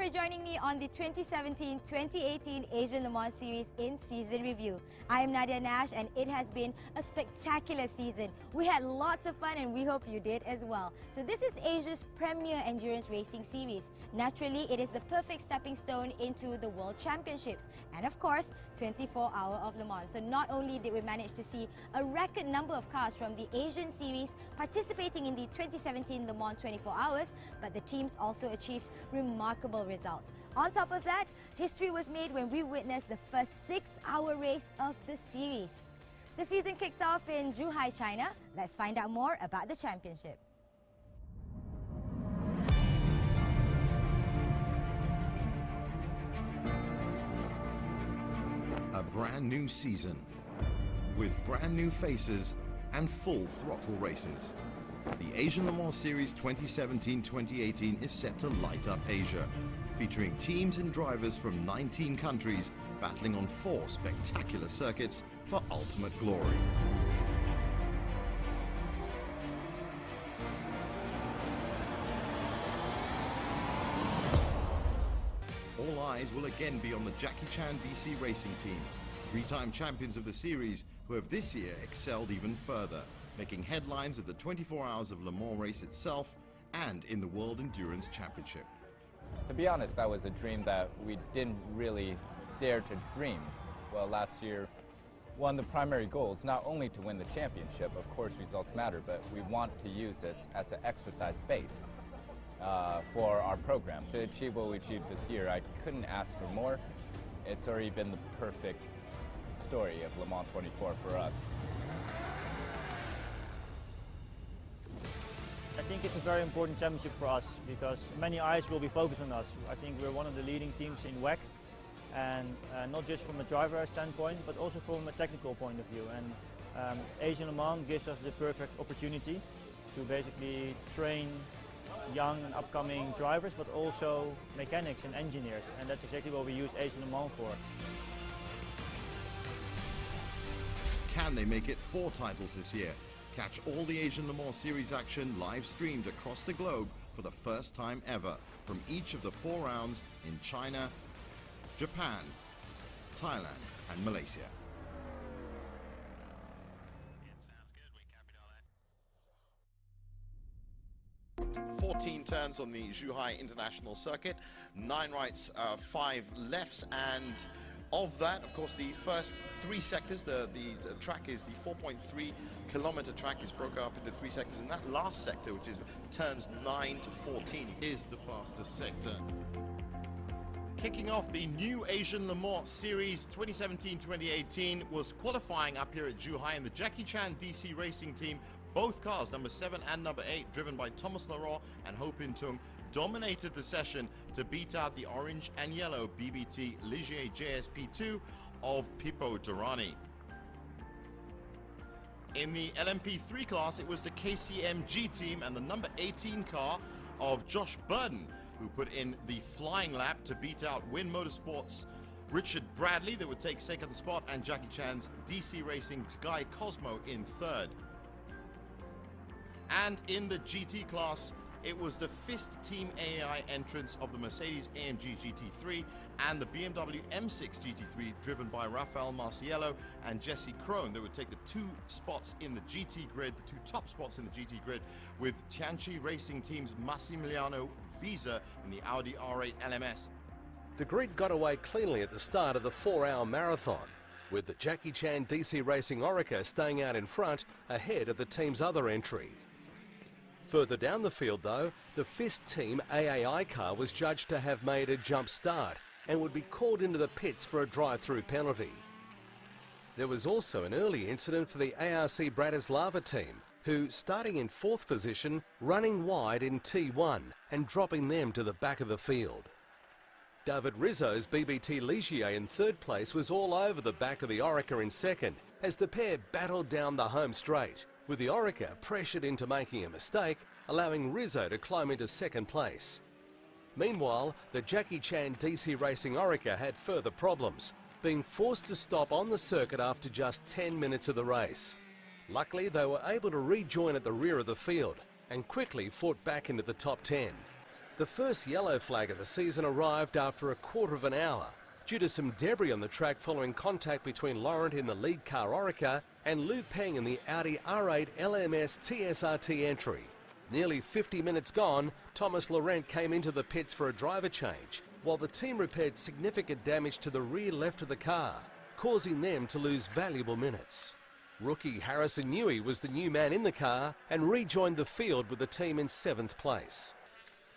for joining me on the 2017-2018 Asian Le Mans Series in Season Review. I am Nadia Nash and it has been a spectacular season. We had lots of fun and we hope you did as well. So this is Asia's premier endurance racing series. Naturally, it is the perfect stepping stone into the World Championships and of course, 24 Hour of Le Mans. So not only did we manage to see a record number of cars from the Asian series participating in the 2017 Le Mans 24 Hours, but the teams also achieved remarkable results. On top of that, history was made when we witnessed the first 6-hour race of the series. The season kicked off in Zhuhai, China. Let's find out more about the championship. A brand new season with brand new faces and full throttle races. The Asian Le Mans Series 2017-2018 is set to light up Asia, featuring teams and drivers from 19 countries battling on 4 spectacular circuits for ultimate glory. All eyes will again be on the Jackie Chan DC Racing team, 3-time champions of the series who have this year excelled even further, making headlines at the 24 Hours of Le Mans race itself and in the World Endurance Championship. To be honest, that was a dream that we didn't really dare to dream. Well, last year, one of the primary goals, not only to win the championship, of course results matter, but we want to use this as an exercise base for our program. To achieve what we achieved this year, I couldn't ask for more. It's already been the perfect story of Le Mans 24 for us. I think it's a very important championship for us because many eyes will be focused on us. I think we're one of the leading teams in WEC, and not just from a driver standpoint, but also from a technical point of view. And Asian Le Mans gives us the perfect opportunity to basically train young and upcoming drivers, but also mechanics and engineers. And that's exactly what we use Asian Le Mans for. Can they make it 4 titles this year? Catch all the Asian Le Mans Series action live streamed across the globe for the first time ever from each of the 4 rounds in China, Japan, Thailand and Malaysia. 14 turns on the Zhuhai International Circuit, 9 rights, 5 lefts, and of that, of course, the first 3 sectors, the track is the 4.3 kilometer track is broken up into 3 sectors, and that last sector, which is turns 9 to 14, is the fastest sector. Kicking off the new Asian Le Mans Series 2017-2018 was qualifying up here at Zhuhai, and the Jackie Chan DC Racing team, both cars, number 7 and number 8, driven by Thomas Leroy and Ho Pin Tung, dominated the session to beat out the orange and yellow BBT Ligier JSP2 of Pippo Durrani. In the LMP3 class, it was the KCMG team and the number 18 car of Josh Burden who put in the flying lap to beat out Win Motorsports' Richard Bradley, that would take second spot, and Jackie Chan's DC Racing's Guy Cosmo in 3rd. And in the GT class, it was the FIST Team AAI entrance of the Mercedes-AMG GT3 and the BMW M6 GT3, driven by Rafael Marciello and Jesse Krohn, that would take the 2 spots in the GT grid, the 2 top spots in the GT grid, with Tianchi Racing Team's Massimiliano Visa in the Audi R8 LMS. The grid got away cleanly at the start of the 4-hour marathon, with the Jackie Chan DC Racing Orica staying out in front ahead of the team's other entry. Further down the field though, the FIST Team AAI car was judged to have made a jump start and would be called into the pits for a drive-through penalty. There was also an early incident for the ARC Bratislava team, who, starting in 4th position, running wide in T1 and dropping them to the back of the field. David Rizzo's BBT Ligier in 3rd place was all over the back of the Orica in 2nd as the pair battled down the home straight, with the Orica pressured into making a mistake, allowing Rizzo to climb into 2nd place. Meanwhile, the Jackie Chan DC Racing Orica had further problems, being forced to stop on the circuit after just 10 minutes of the race. Luckily, they were able to rejoin at the rear of the field and quickly fought back into the top 10. The first yellow flag of the season arrived after a quarter of an hour due to some debris on the track following contact between Laurent in the lead car Orica and Lu Peng in the Audi R8 LMS TSRT entry. Nearly 50 minutes gone, Thomas Laurent came into the pits for a driver change, while the team repaired significant damage to the rear left of the car, causing them to lose valuable minutes. Rookie Harrison Newey was the new man in the car and rejoined the field with the team in 7th place.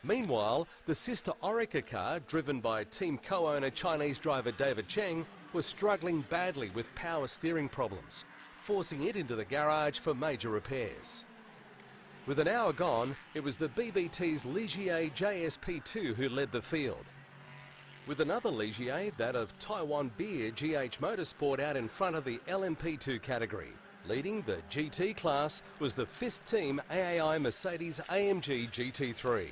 Meanwhile, the sister Orica car, driven by team co-owner Chinese driver David Cheng, was struggling badly with power steering problems, forcing it into the garage for major repairs. With an hour gone, it was the BBT's Ligier JSP2 who led the field. With another Ligier, that of Taiwan Beer GH Motorsport, out in front of the LMP2 category. Leading the GT class was the FIS team AAI Mercedes AMG GT3.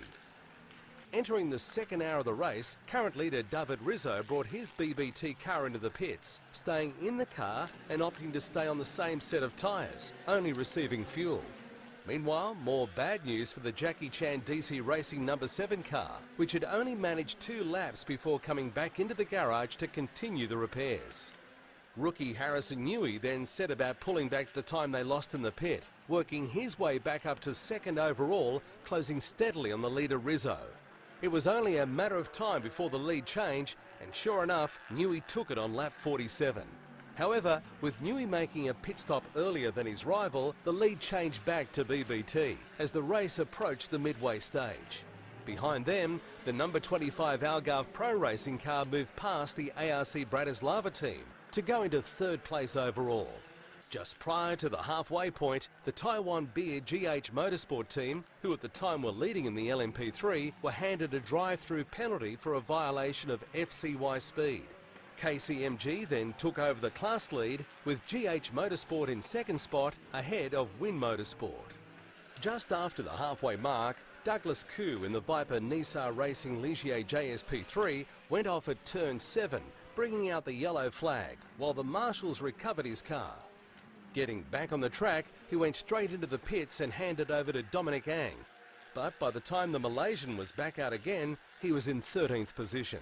Entering the second hour of the race, current leader David Rizzo brought his BBT car into the pits, staying in the car and opting to stay on the same set of tyres, only receiving fuel. Meanwhile, more bad news for the Jackie Chan DC Racing No. 7 car, which had only managed 2 laps before coming back into the garage to continue the repairs. Rookie Harrison Newey then set about pulling back the time they lost in the pit, working his way back up to 2nd overall, closing steadily on the leader Rizzo. It was only a matter of time before the lead changed, and sure enough, Newey took it on lap 47. However, with Newey making a pit stop earlier than his rival, the lead changed back to BBT as the race approached the midway stage. Behind them, the number 25 Algarve Pro Racing car moved past the ARC Bratislava team to go into 3rd place overall. Just prior to the halfway point, the Taiwan Beer GH Motorsport team, who at the time were leading in the LMP3, were handed a drive-through penalty for a violation of FCY speed. KCMG then took over the class lead, with GH Motorsport in 2nd spot ahead of Win Motorsport. Just after the halfway mark, Douglas Koo in the Viper Nissan Racing Ligier JSP3 went off at turn 7, bringing out the yellow flag, while the marshals recovered his car. Getting back on the track, he went straight into the pits and handed over to Dominic Ang. But by the time the Malaysian was back out again, he was in 13th position.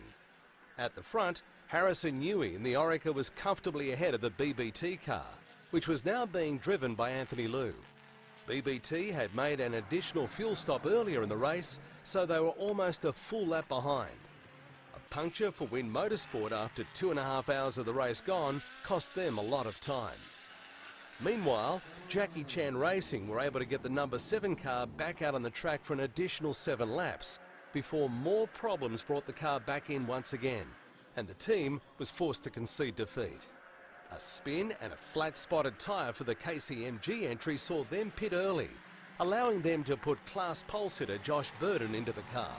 At the front, Harrison Newey in the Orica was comfortably ahead of the BBT car, which was now being driven by Anthony Liu. BBT had made an additional fuel stop earlier in the race, so they were almost a full lap behind. A puncture for Win Motorsport after 2.5 hours of the race gone cost them a lot of time. Meanwhile, Jackie Chan Racing were able to get the number 7 car back out on the track for an additional 7 laps, before more problems brought the car back in once again, and the team was forced to concede defeat. A spin and a flat-spotted tyre for the KCMG entry saw them pit early, allowing them to put class pole sitter Josh Burden into the car.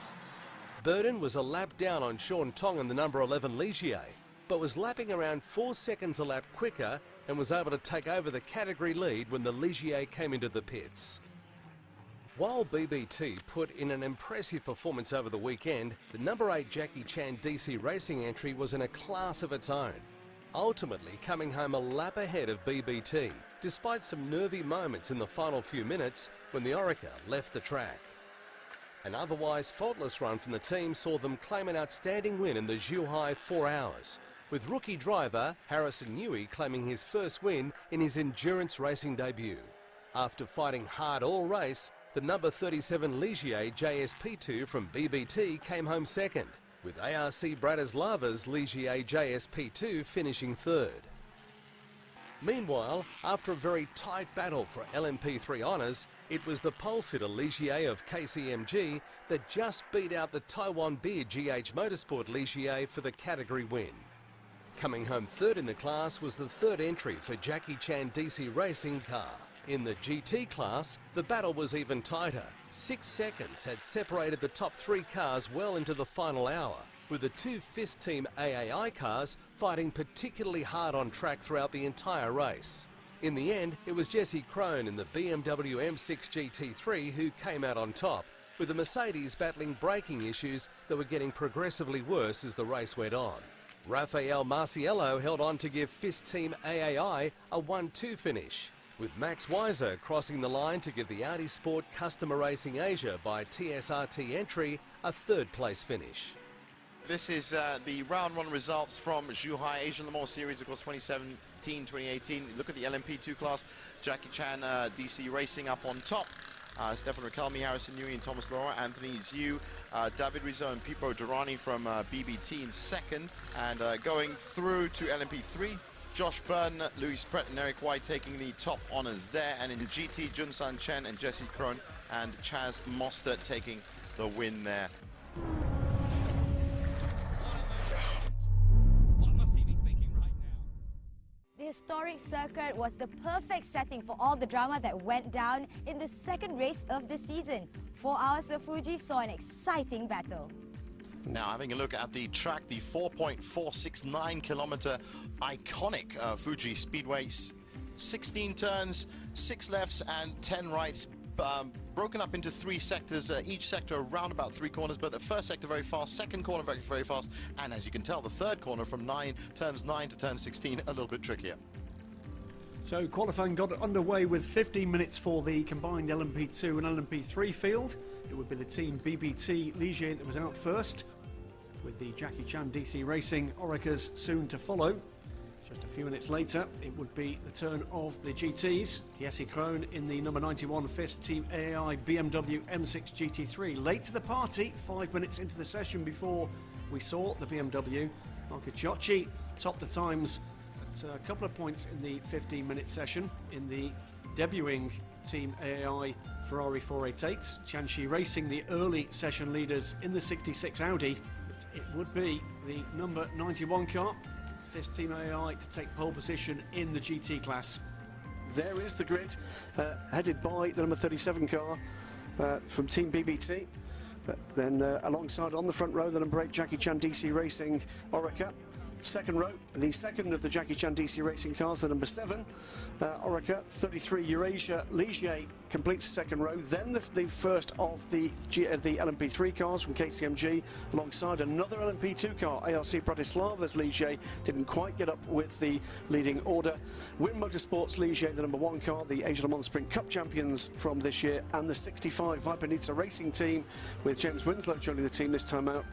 Burden was a lap down on Sean Tong in the number 11 Ligier, but was lapping around 4 seconds a lap quicker and was able to take over the category lead when the Ligier came into the pits. While BBT put in an impressive performance over the weekend, the number 8 Jackie Chan DC Racing entry was in a class of its own, ultimately coming home a lap ahead of BBT, despite some nervy moments in the final few minutes when the Orica left the track. An otherwise faultless run from the team saw them claim an outstanding win in the Zhuhai 4 hours, with rookie driver Harrison Newey claiming his first win in his endurance racing debut. After fighting hard all race, the number 37 Ligier JSP2 from BBT came home second, with ARC Bratislava's Ligier JSP2 finishing 3rd. Meanwhile, after a very tight battle for LMP3 honours, it was the pole sitter Ligier of KCMG that just beat out the Taiwan Beer GH Motorsport Ligier for the category win. Coming home 3rd in the class was the 3rd entry for Jackie Chan DC Racing car. In the GT class, the battle was even tighter. 6 seconds had separated the top 3 cars well into the final hour, with the 2 FIS Team AAI cars fighting particularly hard on track throughout the entire race. In the end, it was Jesse Krohn in the BMW M6 GT3 who came out on top, with the Mercedes battling braking issues that were getting progressively worse as the race went on. Rafael Marciello held on to give FIS Team AAI a 1-2 finish, with Max Weiser crossing the line to give the Audi Sport Customer Racing Asia by TSRT entry a a third-place finish. This is the round one results from Zhuhai Asian Le Mans Series, of course, 2017-2018. Look at the LMP2 class. Jackie Chan, DC Racing up on top. Stefan Riquelme, Harrison Newey and Thomas Laurent, Anthony Zhu, David Rizzo and Pipo Durrani from BBT in second. And going through to LMP3, Josh Byrne, Louis Pret and Eric White taking the top honours there. And in the GT, Junsan Chen and Jesse Krohn and Chaz Mostert taking the win there. The historic circuit was the perfect setting for all the drama that went down in the second race of the season. 4 hours of Fuji saw an exciting battle. Now having a look at the track, the 4.469 kilometer iconic Fuji Speedway, 16 turns, 6 lefts and 10 rights, broken up into 3 sectors, each sector around about 3 corners, but the first sector very fast, second corner very, very fast, and as you can tell, the third corner from turns 9 to turn 16, a little bit trickier. So qualifying got underway with 15 minutes for the combined LMP2 and LMP3 field. It would be the team BBT Ligier that was out first, with the Jackie Chan DC Racing Oreca's soon to follow. Just a few minutes later, it would be the turn of the GTs. Jesse Krohn in the number 91 FIS Team AAI BMW M6 GT3. Late to the party, 5 minutes into the session before we saw the BMW. Marco Ciocci topped the times at a couple of points in the 15-minute session in the debuting Team AAI Ferrari 488. Tianxi Racing, the early session leaders in the 66 Audi. It would be the number 91 car, FIS Team AI, to take pole position in the GT class. There is the grid, headed by the number 37 car from Team BBT. Then alongside on the front row, the number 8 Jackie Chan DC Racing Oreca. Second row, the second of the Jackie Chan DC Racing cars, the number 7 Oreca. 33 Eurasia Ligier completes second row. Then the first of the LMP3 cars from KCMG, alongside another LMP2 car, ARC Bratislava's Ligier. Didn't quite get up with the leading order. Win Motorsports Ligier, the number 1 car, the Asia Le Mans Sprint Cup champions from this year, and the 65 Viper Racing team, with James Winslow joining the team this time out,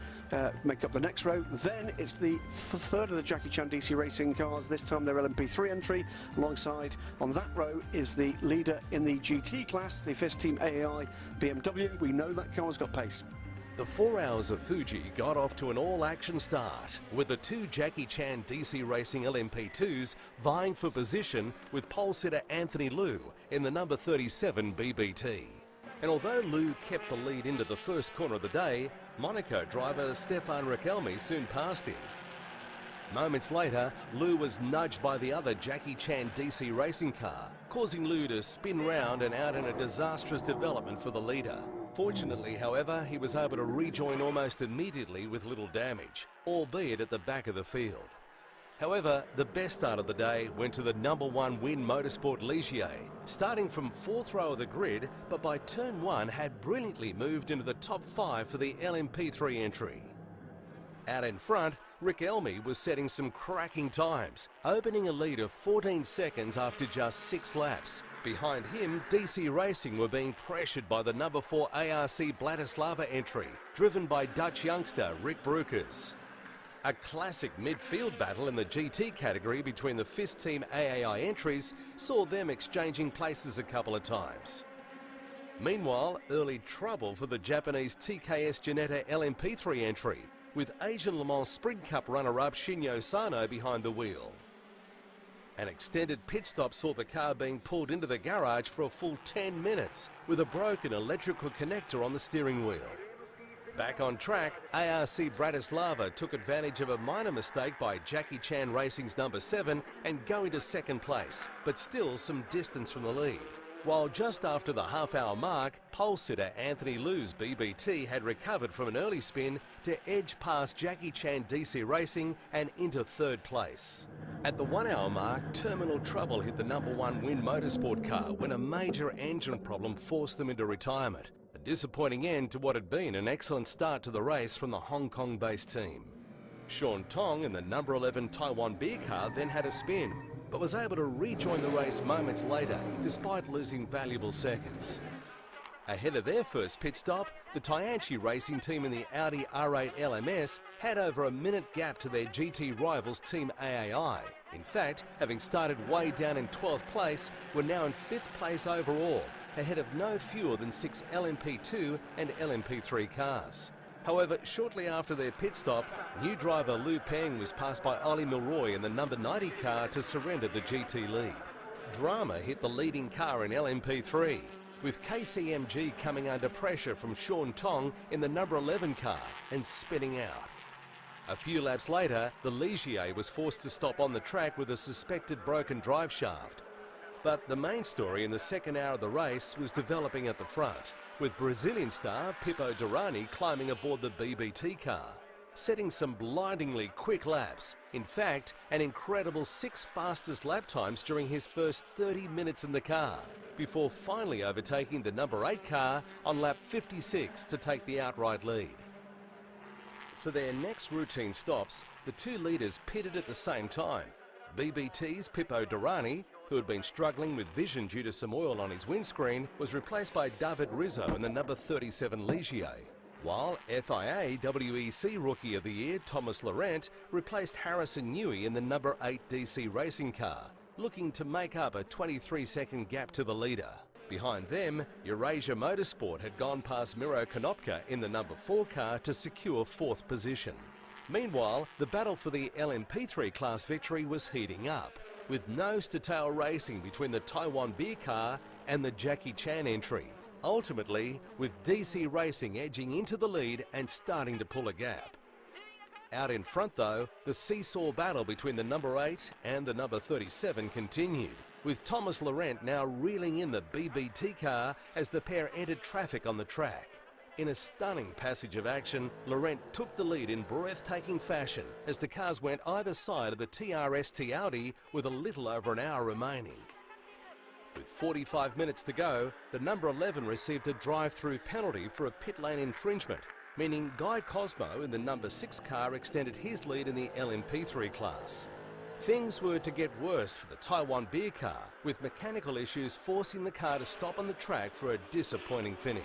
make up the next row. Then it's the third of the Jackie Chan DC Racing cars, this time their LMP3 entry. Alongside on that row is the leader in the GT class, the FIS Team AAI BMW. We know that car's got pace. The 4 hours of Fuji got off to an all-action start, with the 2 Jackie Chan DC Racing LMP2s vying for position with pole sitter Anthony Liu in the number 37 BBT. And although Liu kept the lead into the first corner of the day, Monaco driver Stefan Riquelme soon passed him. Moments later, Liu was nudged by the other Jackie Chan DC Racing car, causing Liu to spin round and out in a disastrous development for the leader. Fortunately, however, he was able to rejoin almost immediately with little damage, albeit at the back of the field. However, the best start of the day went to the number 1 Win Motorsport Ligier, starting from 4th row of the grid, but by turn 1 had brilliantly moved into the top 5 for the LMP3 entry. Out in front, Riquelme was setting some cracking times, opening a lead of 14 seconds after just 6 laps. Behind him, DC Racing were being pressured by the number 4 ARC Bratislava entry, driven by Dutch youngster Rick Broekers. A classic midfield battle in the GT category between the FIS Team AAI entries saw them exchanging places a couple of times. Meanwhile, early trouble for the Japanese TKS Ginetta LMP3 entry, with Asian Le Mans Sprint Cup runner-up Shinyo Sano behind the wheel. An extended pit stop saw the car being pulled into the garage for a full 10 minutes with a broken electrical connector on the steering wheel. Back on track, ARC Bratislava took advantage of a minor mistake by Jackie Chan Racing's number 7 and going to second place, but still some distance from the lead. While just after the half-hour mark, pole sitter Anthony Liu's BBT had recovered from an early spin to edge past Jackie Chan DC Racing and into 3rd place. At the 1 hour mark, terminal trouble hit the number 1 Win Motorsport car when a major engine problem forced them into retirement. A disappointing end to what had been an excellent start to the race from the Hong Kong-based team. Sean Tong in the number 11 Taiwan beer car then had a spin, but was able to rejoin the race moments later despite losing valuable seconds. Ahead of their first pit stop, the Tianchi racing team in the Audi R8 LMS had over a minute gap to their GT rivals Team AAI. In fact, having started way down in 12th place, were now in 5th place overall, ahead of no fewer than 6 LMP2 and LMP3 cars. However, shortly after their pit stop, new driver Lu Peng was passed by Ollie Milroy in the number 90 car to surrender the GT lead. Drama hit the leading car in LMP3, with KCMG coming under pressure from Sean Tong in the number 11 car and spinning out. A few laps later, the Ligier was forced to stop on the track with a suspected broken drive shaft. But the main story in the second hour of the race was developing at the front, with Brazilian star Pipo Derani climbing aboard the BBT car, setting some blindingly quick laps. In fact, an incredible 6 fastest lap times during his first 30 minutes in the car, before finally overtaking the number 8 car on lap 56 to take the outright lead. For their next routine stops, the two leaders pitted at the same time. BBT's Pipo Derani, who had been struggling with vision due to some oil on his windscreen, was replaced by David Rizzo in the number 37 Ligier, while FIA WEC Rookie of the Year Thomas Laurent replaced Harrison Newey in the number 8 DC racing car, looking to make up a 23-second gap to the leader. Behind them, Eurasia Motorsport had gone past Miro Konopka in the number 4 car to secure 4th position. Meanwhile, the battle for the LMP3 class victory was heating up, with nose-to-tail racing between the Taiwan beer car and the Jackie Chan entry. Ultimately, with DC Racing edging into the lead and starting to pull a gap. Out in front though, the seesaw battle between the number 8 and the number 37 continued, with Thomas Laurent now reeling in the BBT car as the pair entered traffic on the track. In a stunning passage of action, Laurent took the lead in breathtaking fashion as the cars went either side of the TRST Audi with a little over an hour remaining. With 45 minutes to go, the number 11 received a drive-through penalty for a pit lane infringement, meaning Guy Cosmo in the number 6 car extended his lead in the LMP3 class. Things were to get worse for the Taiwan beer car, with mechanical issues forcing the car to stop on the track for a disappointing finish.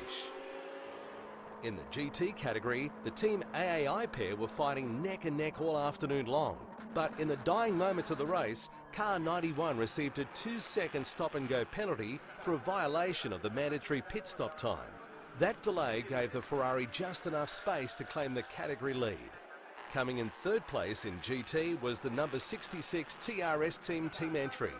In the GT category, the Team AAI pair were fighting neck and neck all afternoon long. But in the dying moments of the race, car 91 received a 2-second stop-and-go penalty for a violation of the mandatory pit stop time. That delay gave the Ferrari just enough space to claim the category lead. Coming in 3rd place in GT was the number 66 TRS team entry.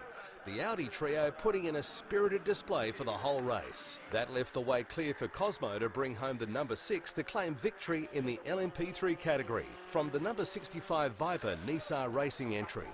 The Audi trio putting in a spirited display for the whole race. That left the way clear for Cosmo to bring home the number 6 to claim victory in the LMP3 category from the number 65 Viper Nissan Racing entry.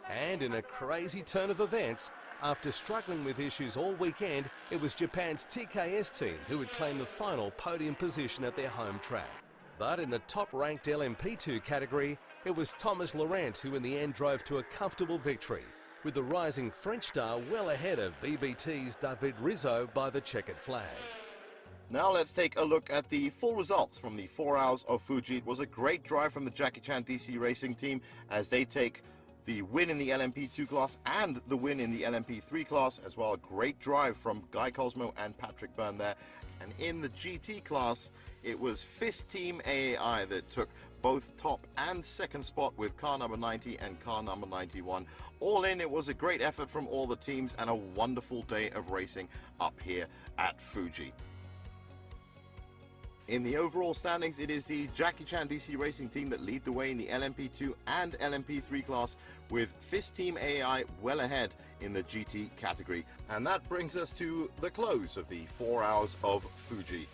And in a crazy turn of events, after struggling with issues all weekend, it was Japan's TKS team who would claim the final podium position at their home track. But in the top-ranked LMP2 category, it was Thomas Laurent who in the end drove to a comfortable victory, with the rising French star well ahead of BBT's David Rizzo by the checkered flag. Now let's take a look at the full results from the 4 hours of Fuji. It was a great drive from the Jackie Chan DC Racing team as they take the win in the LMP2 class and the win in the LMP3 class as well. A great drive from Guy Cosmo and Patrick Byrne there. And in the GT class, it was FIS Team AAI that took both top and second spot with car number 90 and car number 91. All in, it was a great effort from all the teams and a wonderful day of racing up here at Fuji. In the overall standings, it is the Jackie Chan DC Racing team that lead the way in the LMP2 and LMP3 class, with FIS Team AI well ahead in the GT category. And that brings us to the close of the 4 hours of Fuji.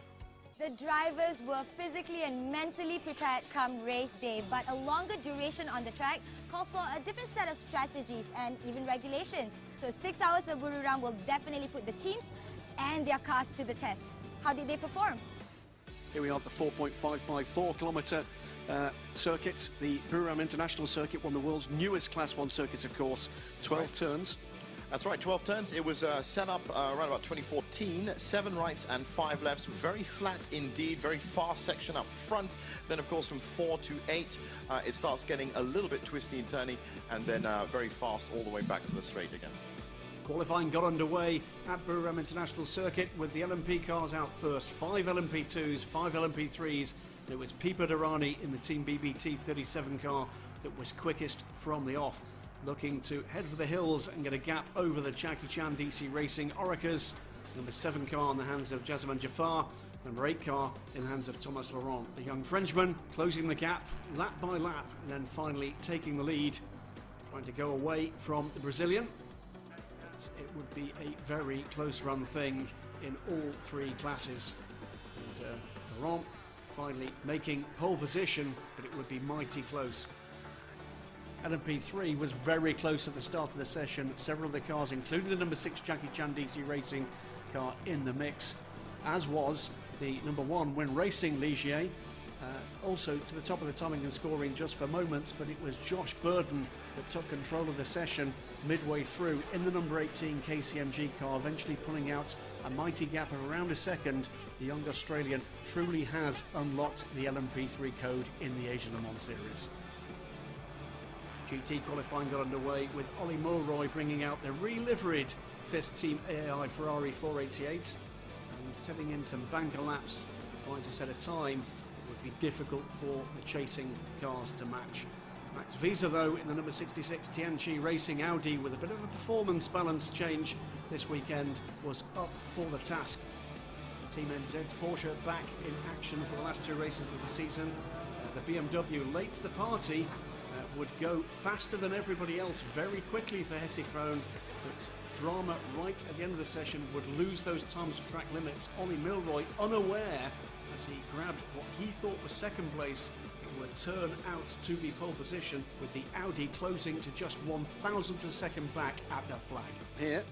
The drivers were physically and mentally prepared come race day, but a longer duration on the track calls for a different set of strategies and even regulations. So 6 hours of Buriram will definitely put the teams and their cars to the test. How did they perform? Here we are at the 4.554 kilometre circuit. The Buriram International Circuit, one of the world's newest Class 1 circuits, of course. 12 turns. That's right, 12 turns. It was set up around about 2014, 7 rights and 5 lefts. Very flat indeed, very fast section up front. Then, of course, from 4 to 8, it starts getting a little bit twisty and turny, and then very fast all the way back to the straight again. Qualifying got underway at Buriram International Circuit with the LMP cars out first. 5 LMP2s, 5 LMP3s. And it was Pipa Durrani in the Team BBT 37 car that was quickest from the off. Looking to head for the hills and get a gap over the Jackie Chan DC Racing Oricas. Number 7 car in the hands of Jazeman Jafar. Number 8 car in the hands of Thomas Laurent. The young Frenchman closing the gap lap by lap and then finally taking the lead. Trying to go away from the Brazilian. It would be a very close run thing in all 3 classes. And Laurent finally making pole position, but it would be mighty close. LMP3 was very close at the start of the session. Several of the cars, including the number 6 Jackie Chan DC Racing car, in the mix, as was the number 1 Win Racing Ligier. Also to the top of the timing and scoring just for moments, but it was Josh Burden that took control of the session midway through in the number 18 KCMG car, eventually pulling out a mighty gap of around a second. The young Australian truly has unlocked the LMP3 code in the Asian Le Mans Series. GT qualifying got underway with Ollie Mulroy bringing out the re-liveried FIS Team AAI Ferrari 488 and setting in some banker laps, trying to set a time that would be difficult for the chasing cars to match. Max Visa, though, in the number 66 Tianchi Racing Audi with a bit of a performance balance change this weekend, was up for the task. Team NZ's Porsche back in action for the last 2 races of the season. The BMW late to the party would go faster than everybody else very quickly for Hesse Krohn, but drama right at the end of the session would lose those times to track limits. Ollie Mulroy, unaware as he grabbed what he thought was second place, it would turn out to be pole position, with the Audi closing to just 1,000th of a second back at the flag. Here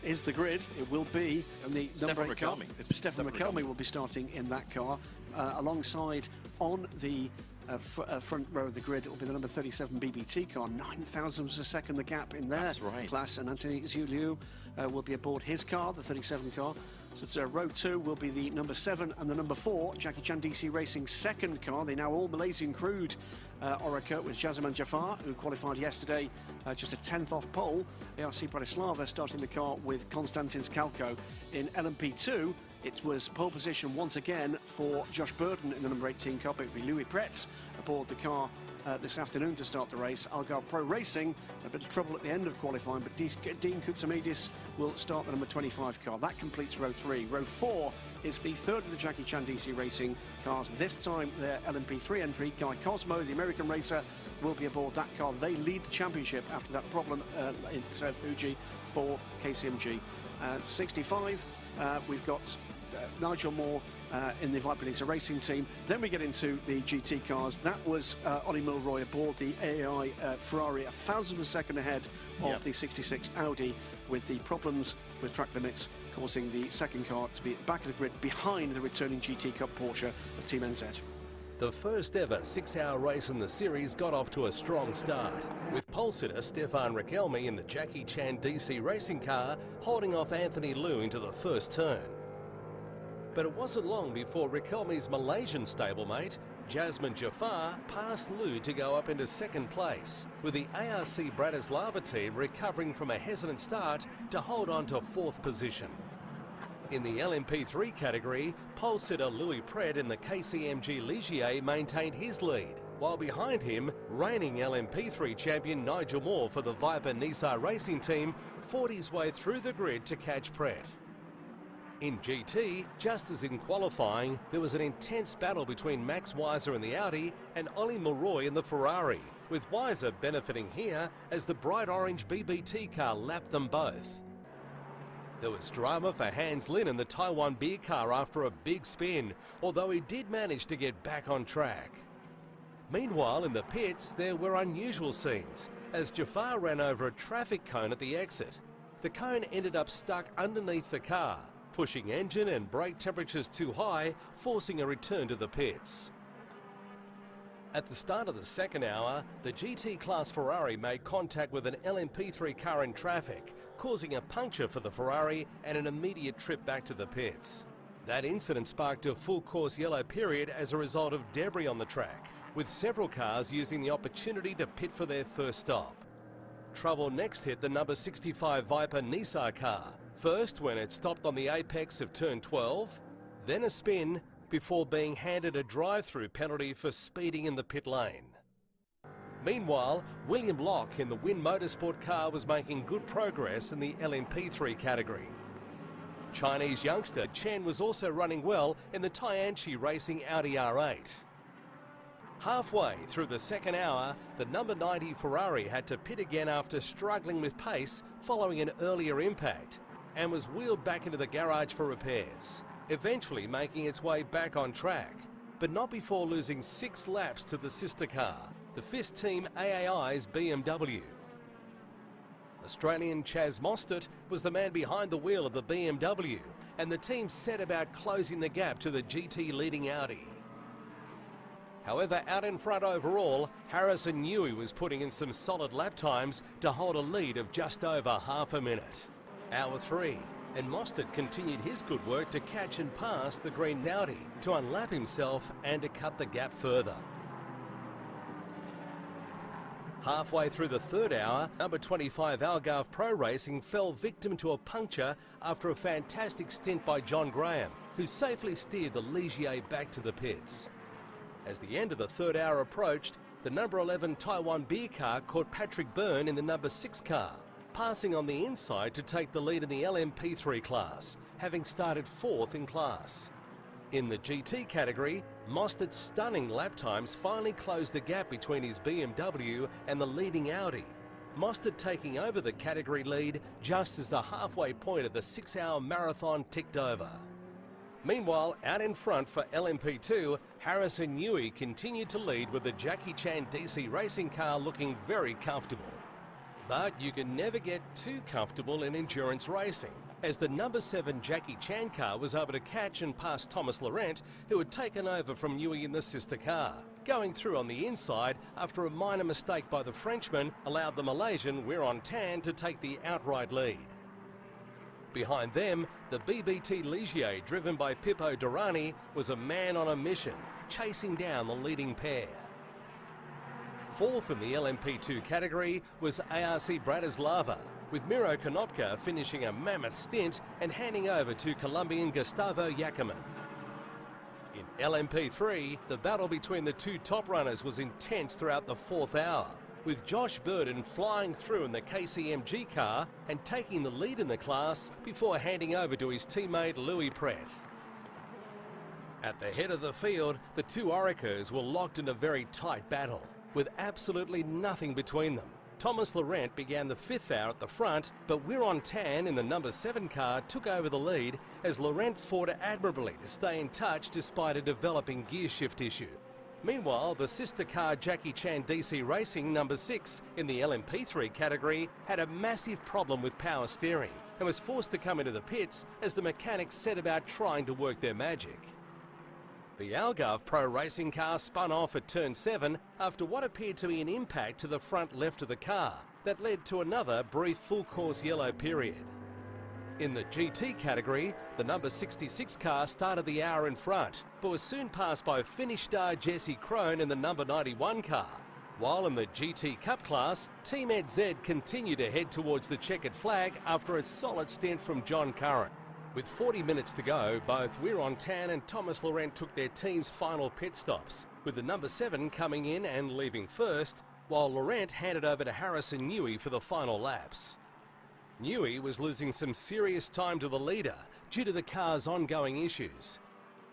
is the grid. It will be the number 8 car. Stefan McCelmy will be starting in that car alongside on the front row of the grid. It will be the number 37 BBT car, 9,000ths of a second the gap in their class, and Anthony Zhu will be aboard his car, the 37 car. So row 2 will be the number 7 and the number 4 Jackie Chan DC Racing second car. They now all Malaysian crewed Orica with Jazeman Jafar, who qualified yesterday just a 10th off pole. ARC Bratislava starting the car with Konstantin Skalko. In LMP2, it was pole position once again for Josh Burden in the number 18 car, but it would be Louis Pretz aboard the car this afternoon to start the race. Algarve Pro Racing, a bit of trouble at the end of qualifying, but Dean Koutsamidis will start the number 25 car. That completes row 3. Row 4 is the third of the Jackie Chan DC Racing cars. This time their LMP3 entry, Guy Cosmo, the American racer, will be aboard that car. They lead the championship after that problem in Fuji for KCMG. 65, we've got Nigel Moore in the Viper Benita Racing team. Then we get into the GT cars. That was Ollie Mulroy aboard the AAI Ferrari, 1,000th of a second ahead of the 66 Audi, with the problems with track limits causing the second car to be at the back of the grid behind the returning GT Cup Porsche of Team NZ. The first ever 6-hour race in the series got off to a strong start, with pole sitter Stefan Rakelmi in the Jackie Chan DC Racing car holding off Anthony Liu into the first turn. But it wasn't long before Rakelmi's Malaysian stablemate, Jazeman Jafar, passed Liu to go up into second place, with the ARC Bratislava team recovering from a hesitant start to hold on to 4th position. In the LMP3 category, pole sitter Louis Pret in the KCMG Ligier maintained his lead, while behind him, reigning LMP3 champion Nigel Moore for the Viper Nissan Racing team fought his way through the grid to catch Pret. In GT, just as in qualifying, there was an intense battle between Max Weiser in the Audi and Ollie Mulroy in the Ferrari, with Weiser benefiting here as the bright orange BBT car lapped them both. There was drama for Hans Lin in the Taiwan beer car after a big spin, although he did manage to get back on track. Meanwhile, in the pits, there were unusual scenes, as Jafar ran over a traffic cone at the exit. The cone ended up stuck underneath the car, pushing engine and brake temperatures too high, forcing a return to the pits. At the start of the second hour, the GT class Ferrari made contact with an LMP3 car in traffic, causing a puncture for the Ferrari and an immediate trip back to the pits. That incident sparked a full course yellow period as a result of debris on the track, with several cars using the opportunity to pit for their first stop. trouble next hit the number 65 Viper Nissan car. First when it stopped on the apex of turn 12, then a spin before being handed a drive-through penalty for speeding in the pit lane. Meanwhile, William Locke in the Win Motorsport car was making good progress in the LMP3 category. Chinese youngster Chen was also running well in the Tianqi Racing Audi R8. Halfway through the second hour, the number 90 Ferrari had to pit again after struggling with pace following an earlier impact and was wheeled back into the garage for repairs, eventually making its way back on track, but not before losing 6 laps to the sister car, the FIS team AAI's BMW. Australian Chaz Mostert was the man behind the wheel of the BMW, and the team set about closing the gap to the GT leading Audi. However, out in front overall, Harrison Newey was putting in some solid lap times to hold a lead of just over half a minute. Hour 3, and Mostert continued his good work to catch and pass the green Audi to unlap himself and to cut the gap further. Halfway through the third hour, number 25 Algarve Pro Racing fell victim to a puncture after a fantastic stint by John Graham, who safely steered the Ligier back to the pits. As the end of the third hour approached, the number 11 Taiwan Beer car caught Patrick Byrne in the number 6 car, passing on the inside to take the lead in the LMP3 class, having started 4th in class. In the GT category, Mostert's stunning lap times finally closed the gap between his BMW and the leading Audi, Mostert taking over the category lead just as the halfway point of the 6-hour marathon ticked over. Meanwhile, out in front for LMP2, Harrison Newey continued to lead with the Jackie Chan DC racing car looking very comfortable. But you can never get too comfortable in endurance racing, as the number 7 Jackie Chan car was able to catch and pass Thomas Laurent, who had taken over from Newey in the sister car, going through on the inside after a minor mistake by the Frenchman allowed the Malaysian Wiron Tan to take the outright lead. Behind them, the BBT Ligier, driven by Pippo Durrani, was a man on a mission, chasing down the leading pair. 4th in the LMP2 category was ARC Bratislava, with Miro Konopka finishing a mammoth stint and handing over to Colombian Gustavo Yackerman. In LMP3, the battle between the two top runners was intense throughout the 4th hour, with Josh Burden flying through in the KCMG car and taking the lead in the class before handing over to his teammate Louis Pret. At the head of the field, the two Oricas were locked in a very tight battle, with absolutely nothing between them. Thomas Laurent began the 5th hour at the front, but Wiron Tan in the number 7 car took over the lead as Laurent fought admirably to stay in touch despite a developing gear shift issue. Meanwhile, the sister car Jackie Chan DC Racing number 6 in the LMP3 category had a massive problem with power steering and was forced to come into the pits as the mechanics set about trying to work their magic. The Algarve Pro Racing car spun off at turn 7 after what appeared to be an impact to the front left of the car that led to another brief full course yellow period. In the GT category, the number 66 car started the hour in front, but was soon passed by Finnish star Jesse Krohn in the number 91 car. While in the GT Cup class, Team EZ continued to head towards the checkered flag after a solid stint from John Curran. With 40 minutes to go, both Wiron Tan and Thomas Laurent took their team's final pit stops, with the number 7 coming in and leaving first, while Laurent handed over to Harrison Newey for the final laps. Newey was losing some serious time to the leader due to the car's ongoing issues.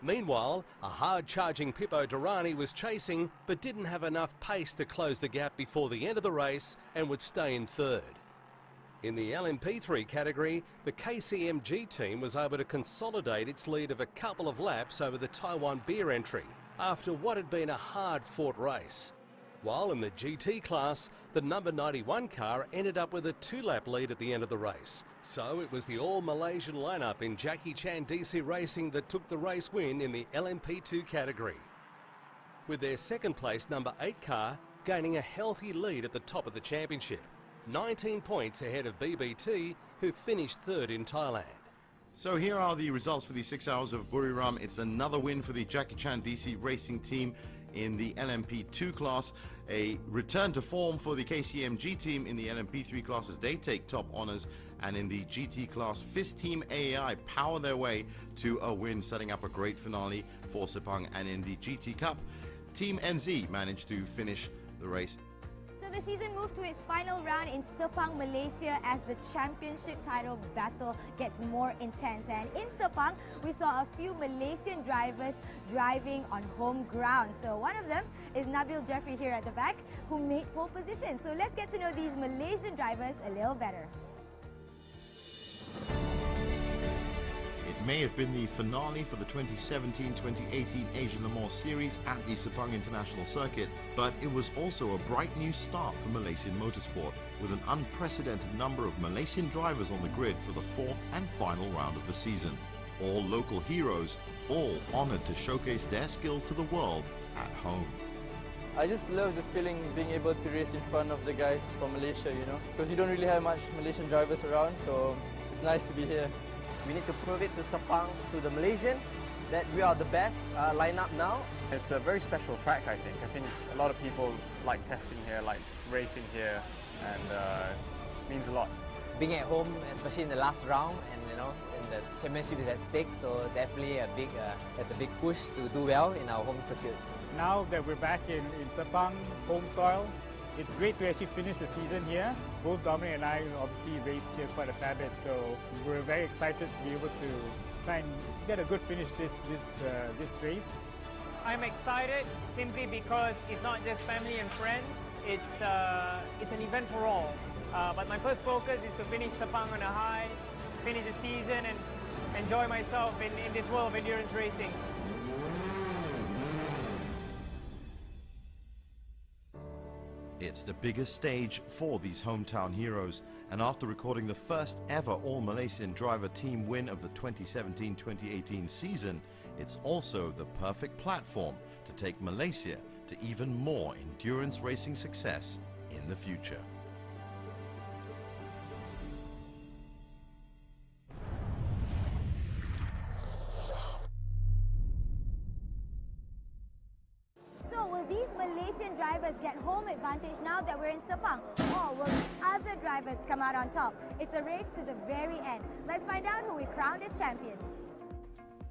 Meanwhile, a hard-charging Pippo Durrani was chasing but didn't have enough pace to close the gap before the end of the race and would stay in 3rd. In the LMP3 category, the KCMG team was able to consolidate its lead of a couple of laps over the Taiwan Beer entry after what had been a hard-fought race. While in the GT class, the number 91 car ended up with a 2-lap lead at the end of the race. So it was the all-Malaysian lineup in Jackie Chan DC Racing that took the race win in the LMP2 category, with their second place number 8 car gaining a healthy lead at the top of the championship, 19 points ahead of BBT, who finished 3rd in Thailand. So here are the results for the 6 hours of Buriram. It's another win for the Jackie Chan DC Racing team. in the LMP2 class. A return to form for the KCMG team in the LMP3 class as they take top honors. And in the GT class, FIS Team AAI power their way to a win, setting up a great finale for Sepang. And in the GT Cup, Team NZ managed to finish the race. So the season moved to its final round in Sepang, Malaysia, as the championship title battle gets more intense. And in Sepang, we saw a few Malaysian drivers driving on home ground. So one of them is Nabil Jeffrey here at the back, who made pole position. So let's get to know these Malaysian drivers a little better. It may have been the finale for the 2017-2018 Asian Le Mans Series at the Sepang International Circuit, but it was also a bright new start for Malaysian motorsport, with an unprecedented number of Malaysian drivers on the grid for the fourth and final round of the season. All local heroes, all honoured to showcase their skills to the world at home. I just love the feeling being able to race in front of the guys from Malaysia, you know, because you don't really have much Malaysian drivers around, so it's nice to be here. We need to prove it to Sepang, to the Malaysian, that we are the best lineup now. It's a very special track, I think. I think a lot of people like testing here, like racing here, and it means a lot. Being at home, especially in the last round, and you know, and the championship is at stake, so definitely a big push to do well in our home circuit. Now that we're back in Sepang, home soil, it's great to actually finish the season here. Both Dominic and I obviously raced here quite a fair bit, so we're very excited to be able to try and get a good finish this race. I'm excited simply because it's not just family and friends, it's an event for all. But my first focus is to finish Sepang on a high, finish the season and enjoy myself in this world of endurance racing. It's the biggest stage for these hometown heroes, and after recording the first ever all-Malaysian driver team win of the 2017-2018 season, it's also the perfect platform to take Malaysia to even more endurance racing success in the future. So will these Malaysian drivers get home advantage now that we're in Sepang? Or will other drivers come out on top? It's a race to the very end. Let's find out who we crowned as champion.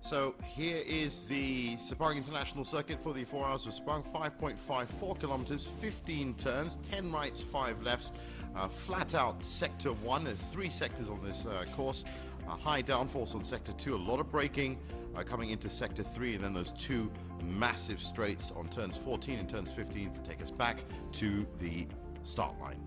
So here is the Sepang International Circuit for the 4 hours of Sepang. 5.54 kilometers, 15 turns, 10 rights, 5 lefts. Flat out sector 1. There's 3 sectors on this course. High downforce on sector 2, a lot of braking coming into sector 3, and then those 2 massive straights on turns 14 and turns 15 to take us back to the start line.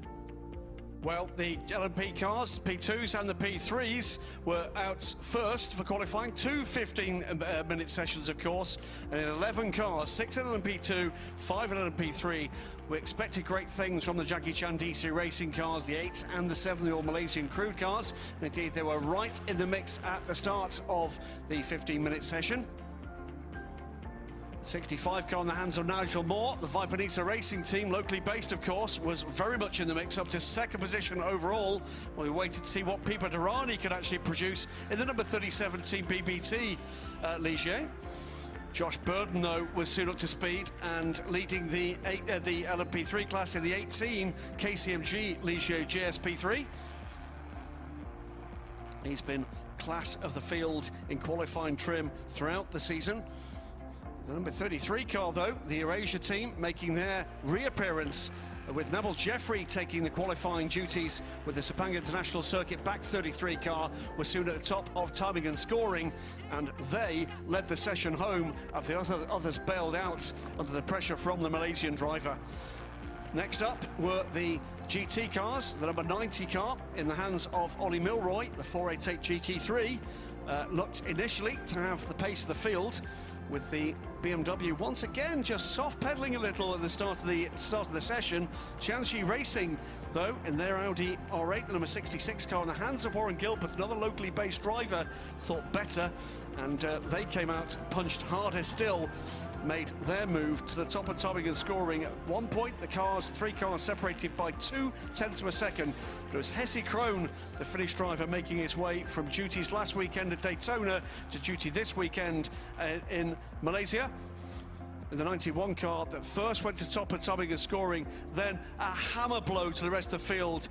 Well, the LMP cars, P2s and the P3s, were out first for qualifying. 2 15-minute sessions, of course, and in 11 cars, 6 in LMP2, 5 in LMP3. We expected great things from the Jackie Chan DC Racing cars, the 8 and the 7, the all-Malaysian crude cars. Indeed, they were right in the mix at the start of the 15-minute session. 65 car in the hands of Nigel Moore. The Vipanisa Racing team, locally based of course, was very much in the mix, up to 2nd position overall. We waited to see what Pipa Durrani could actually produce in the number 37 team BBT Ligier. Josh Burden, though, was soon up to speed and leading the LMP3 class in the 18 KCMG Ligier GSP3. He's been class of the field in qualifying trim throughout the season. The number 33 car, though, the Eurasia team, making their reappearance with Nabil Jeffrey taking the qualifying duties with the Sepang International Circuit. Back 33 car was soon at the top of timing and scoring, and they led the session home as the others bailed out under the pressure from the Malaysian driver. Next up were the GT cars, the number 90 car in the hands of Ollie Milroy. The 488 GT3 looked initially to have the pace of the field, with the BMW once again just soft pedaling a little at the start of the session. Tianxi Racing, though, in their Audi R8, the number 66 car in the hands of Warren Gilbert, another locally based driver, thought better, and they came out punched harder still, made their move to the top of timing and scoring. At one point, the 3 cars separated by 0.2 of a second. But it was Hesse Krohn, the Finnish driver, making his way from duties last weekend at Daytona to duty this weekend in Malaysia. in the 91 car that first went to top atomic and scoring, then a hammer blow to the rest of the field.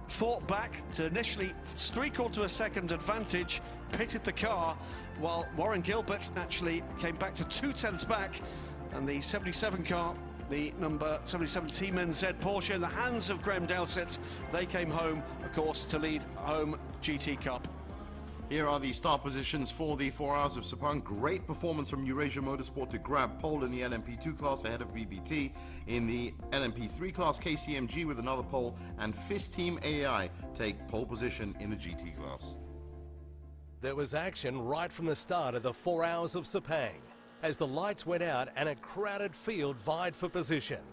Fought back to initially 3/4 of a second advantage, pitted the car, while Warren Gilbert actually came back to 2/10 back, and the 77 car, the number 77 Team NZ Porsche, in the hands of Graham Dowsett, they came home, of course, to lead home GT Cup. Here are the start positions for the 4 Hours of Sepang. Great performance from Eurasia Motorsport to grab pole in the LMP2 class ahead of BBT. In the LMP3 class, KCMG with another pole, and FIS Team AI take pole position in the GT class. There was action right from the start of the 4 Hours of Sepang, as the lights went out and a crowded field vied for position.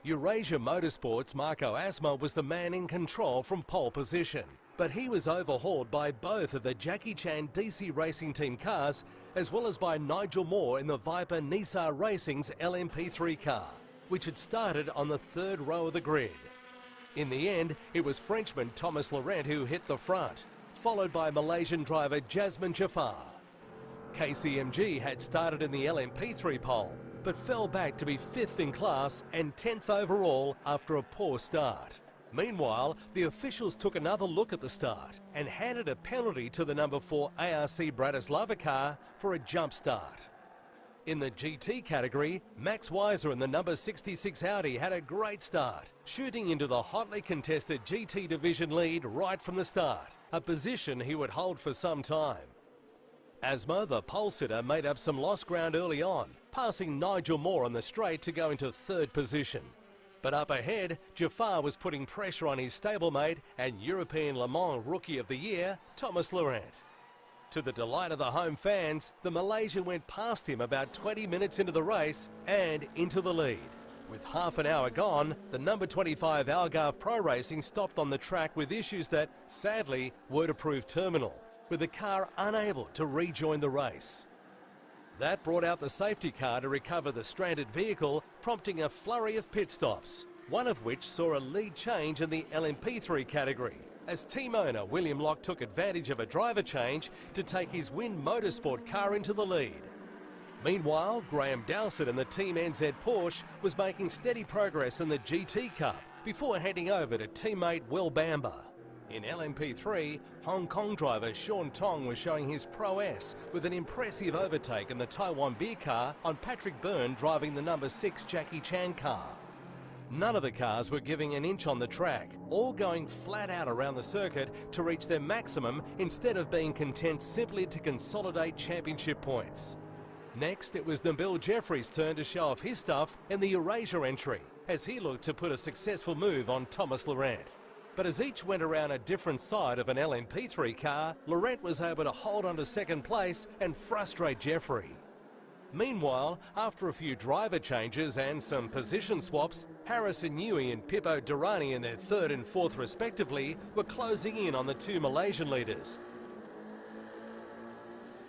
Eurasia Motorsport's Marco Asma was the man in control from pole position, but he was overhauled by both of the Jackie Chan DC Racing Team cars, as well as by Nigel Moore in the Viper Nissan Racing's LMP3 car, which had started on the 3rd row of the grid. In the end, it was Frenchman Thomas Laurent who hit the front, followed by Malaysian driver Jasmine Jafar. KCMG had started in the LMP3 pole, but fell back to be 5th in class and 10th overall after a poor start. Meanwhile, the officials took another look at the start and handed a penalty to the number 4 ARC Bratislava car for a jump start. In the GT category, Max Weiser in the number 66 Audi had a great start, shooting into the hotly contested GT division lead right from the start, a position he would hold for some time. Asma, the pole sitter, made up some lost ground early on, passing Nigel Moore on the straight to go into 3rd position. But up ahead, Jafar was putting pressure on his stablemate and European Le Mans Rookie of the Year, Thomas Laurent. To the delight of the home fans, the Malaysian went past him about 20 minutes into the race and into the lead. With half an hour gone, the number 25 Algarve Pro Racing stopped on the track with issues that, sadly, were to prove terminal, with the car unable to rejoin the race. That brought out the safety car to recover the stranded vehicle, prompting a flurry of pit stops, one of which saw a lead change in the LMP3 category, as team owner William Locke took advantage of a driver change to take his Win Motorsport car into the lead. Meanwhile, Graham Dowsett in the Team NZ Porsche was making steady progress in the GT Cup before heading over to teammate Will Bamba. In LMP3, Hong Kong driver Sean Tong was showing his prowess with an impressive overtake in the Taiwan beer car on Patrick Byrne driving the number 6 Jackie Chan car. None of the cars were giving an inch on the track, all going flat out around the circuit to reach their maximum instead of being content simply to consolidate championship points. Next, it was Nabil Jeffrey's turn to show off his stuff in the Eurasia entry, as he looked to put a successful move on Thomas Laurent. But as each went around a different side of an LMP3 car, Laurent was able to hold on to 2nd place and frustrate Jeffrey. Meanwhile, after a few driver changes and some position swaps, Harrison Newey and Pippo Durrani in their 3rd and 4th respectively were closing in on the 2 Malaysian leaders.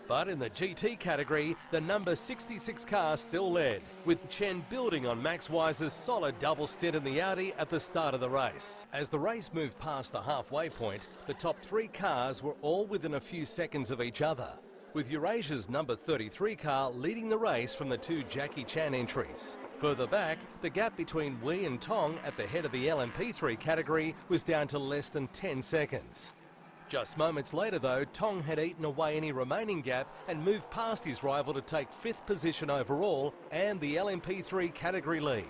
But in the GT category, the number 66 car still led, with Chen building on Max Weiser's solid double stint in the Audi at the start of the race. As the race moved past the halfway point, the top 3 cars were all within a few seconds of each other, with Eurasia's number 33 car leading the race from the 2 Jackie Chan entries. Further back, the gap between Wei and Tong at the head of the LMP3 category was down to less than 10 seconds. Just moments later though, Tong had eaten away any remaining gap and moved past his rival to take 5th position overall and the LMP3 category lead.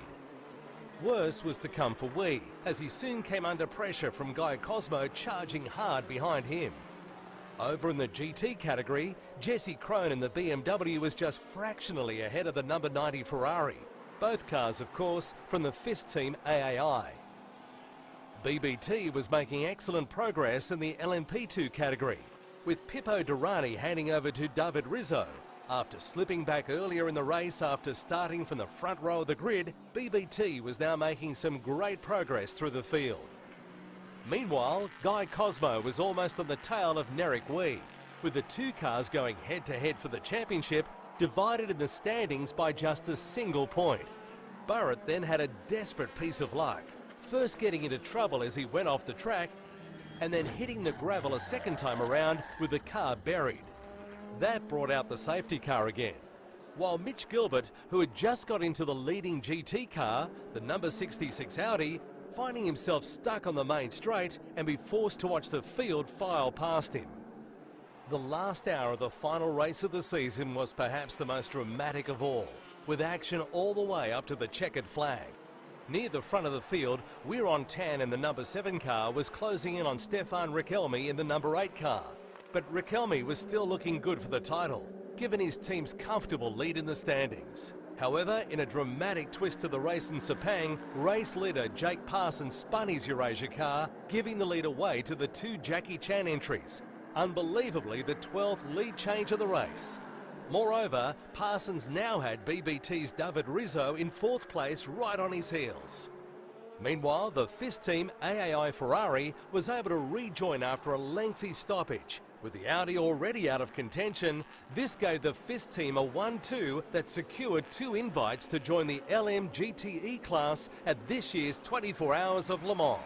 Worse was to come for Wei, as he soon came under pressure from Guy Cosmo charging hard behind him. Over in the GT category, Jesse Krohn in the BMW was just fractionally ahead of the number 90 Ferrari. Both cars, of course, from the FIS team AAI. BBT was making excellent progress in the LMP2 category, with Pippo Durrani handing over to David Rizzo. After slipping back earlier in the race after starting from the front row of the grid, BBT was now making some great progress through the field. Meanwhile, Guy Cosmo was almost on the tail of Nerek Wee, with the 2 cars going head-to-head for the championship, divided in the standings by just a single point. Burrett then had a desperate piece of luck, first getting into trouble as he went off the track and then hitting the gravel a second time around with the car buried. That brought out the safety car again. while Mitch Gilbert, who had just got into the leading GT car, the number 66 Audi, finding himself stuck on the main straight and be forced to watch the field file past him. The last hour of the final race of the season was perhaps the most dramatic of all, with action all the way up to the checkered flag. Near the front of the field, Weir on Tan in the number 7 car was closing in on Stefan Riquelme in the number 8 car. But Riquelme was still looking good for the title, given his team's comfortable lead in the standings. However, in a dramatic twist to the race in Sepang, race leader Jake Parsons spun his Eurasia car, giving the lead away to the 2 Jackie Chan entries. Unbelievably, the 12th lead change of the race. Moreover, Parsons now had BBT's David Rizzo in 4th place right on his heels. Meanwhile, the FIS team AAI Ferrari was able to rejoin after a lengthy stoppage. With the Audi already out of contention, this gave the FIS team a 1-2 that secured 2 invites to join the LM GTE class at this year's 24 Hours of Le Mans.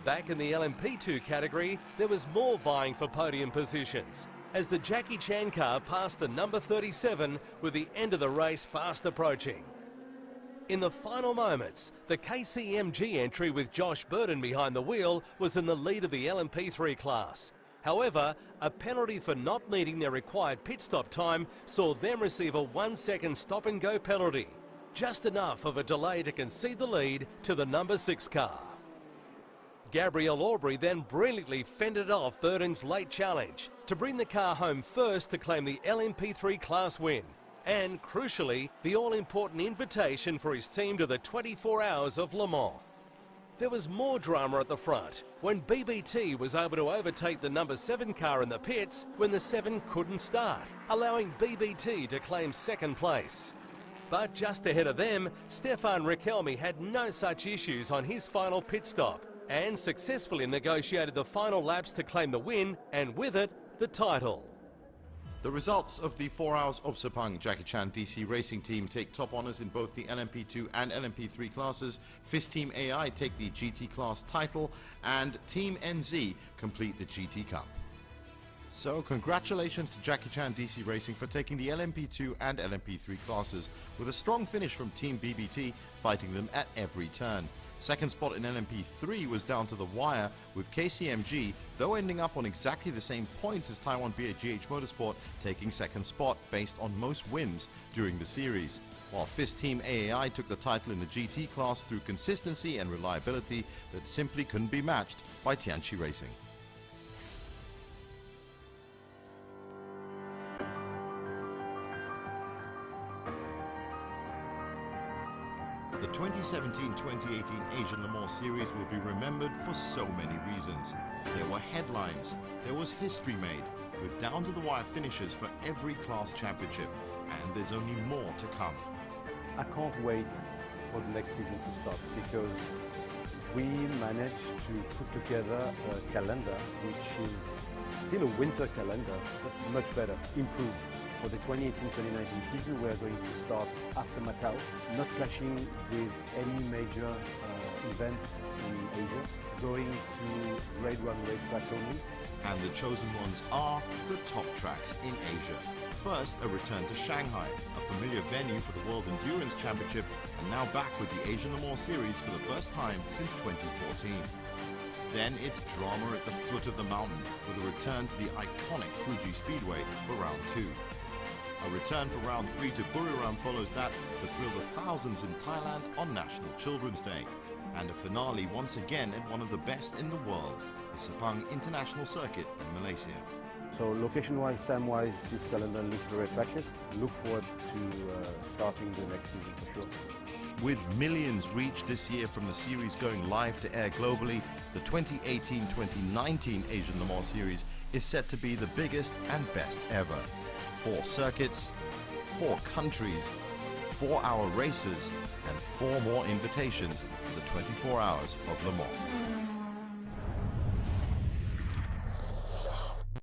Back in the LMP2 category, there was more vying for podium positions, as the Jackie Chan car passed the number 37 with the end of the race fast approaching. In the final moments, the KCMG entry with Josh Burton behind the wheel was in the lead of the LMP3 class. However, a penalty for not meeting their required pit stop time saw them receive a 1-second stop-and-go penalty, just enough of a delay to concede the lead to the number 6 car. Gabriel Aubry then brilliantly fended off Burton's late challenge to bring the car home first to claim the LMP3 class win, and crucially, the all-important invitation for his team to the 24 Hours of Le Mans. There was more drama at the front when BBT was able to overtake the number 7 car in the pits when the 7 couldn't start, allowing BBT to claim 2nd place. But just ahead of them, Stefan Riquelme had no such issues on his final pit stop and successfully negotiated the final laps to claim the win and with it, the title. The results of the 4 Hours of Sepang Jackie Chan DC Racing Team take top honours in both the LMP2 and LMP3 classes. FIS Team AI take the GT class title, and Team NZ complete the GT Cup. So congratulations to Jackie Chan DC Racing for taking the LMP2 and LMP3 classes, with a strong finish from Team BBT fighting them at every turn. Second spot in LMP3 was down to the wire, with KCMG, though ending up on exactly the same points as Taiwan BAGH Motorsport, taking 2nd spot based on most wins during the series. While FIS Team AAI took the title in the GT class through consistency and reliability that simply couldn't be matched by Tianchi Racing. The 2017-2018 Asian Le Mans Series will be remembered for so many reasons. There were headlines, there was history made, with down-to-the-wire finishes for every class championship, and there's only more to come. I can't wait for the next season to start, because we managed to put together a calendar which is still a winter calendar, but much better, improved. For the 2018-2019 season, we are going to start after Macau, not clashing with any major events in Asia, going to Grade 1 racetracks only. And the chosen ones are the top tracks in Asia. First, a return to Shanghai, a familiar venue for the World Endurance Championship, and now back with the Asian Le Mans Series for the first time since 2014. Then it's drama at the foot of the mountain, with a return to the iconic Fuji Speedway for Round 2. A return for Round 3 to Buriram follows that to thrill the thousands in Thailand on National Children's Day. And a finale once again at one of the best in the world, the Sepang International Circuit in Malaysia. So location-wise, time-wise, this calendar looks very attractive. Look forward to starting the next season for sure. With millions reached this year from the series going live to air globally, the 2018-2019 Asian Le Mans Series is set to be the biggest and best ever. 4 circuits, 4 countries, 4-hour races, and 4 more invitations to the 24 Hours of Le Mans.